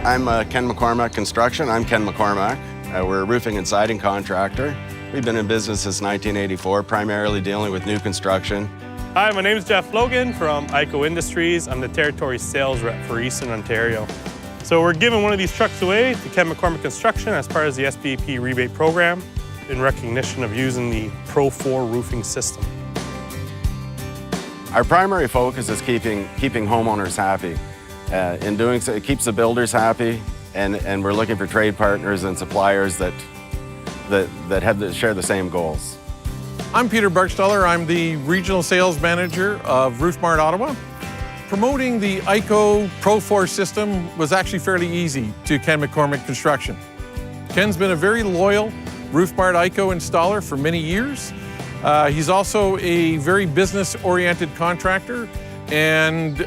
I'm Ken McCormack Construction. I'm Ken McCormack. We're a roofing and siding contractor. We've been in business since 1984, primarily dealing with new construction. Hi, my name is Jeff Logan from IKO Industries. I'm the territory sales rep for Eastern Ontario. So we're giving one of these trucks away to Ken McCormack Construction as part of the SPP rebate program in recognition of using the PRO4 roofing system. Our primary focus is keeping homeowners happy. In doing so, it keeps the builders happy, and we're looking for trade partners and suppliers that share the same goals. I'm Peter Burgstaller. I'm the Regional Sales Manager of Roofmart, Ottawa. Promoting the IKO PRO4 system was actually fairly easy to Ken McCormack Construction. Ken's been a very loyal Roofmart IKO installer for many years. He's also a very business-oriented contractor and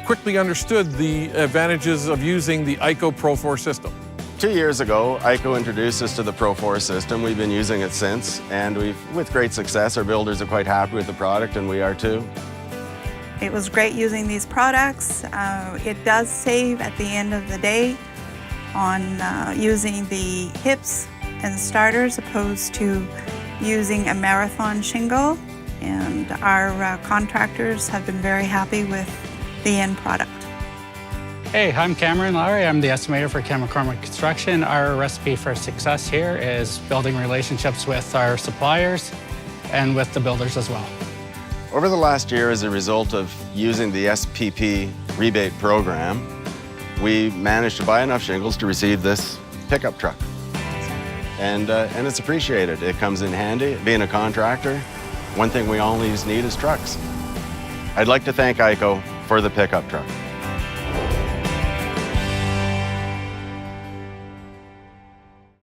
quickly understood the advantages of using the IKO PRO4 system. 2 years ago, IKO introduced us to the PRO4 system. We've been using it since, and with great success. Our builders are quite happy with the product, and we are too. It was great using these products. It does save at the end of the day on using the hips and starters opposed to using a marathon shingle. And our contractors have been very happy with the end product. Hey, I'm Cameron Lowry. I'm the estimator for Ken McCormack Construction. Our recipe for success here is building relationships with our suppliers and with the builders as well. Over the last year, as a result of using the SPP rebate program, we managed to buy enough shingles to receive this pickup truck. And it's appreciated. It comes in handy. Being a contractor, one thing we always need is trucks. I'd like to thank IKO for the pickup truck.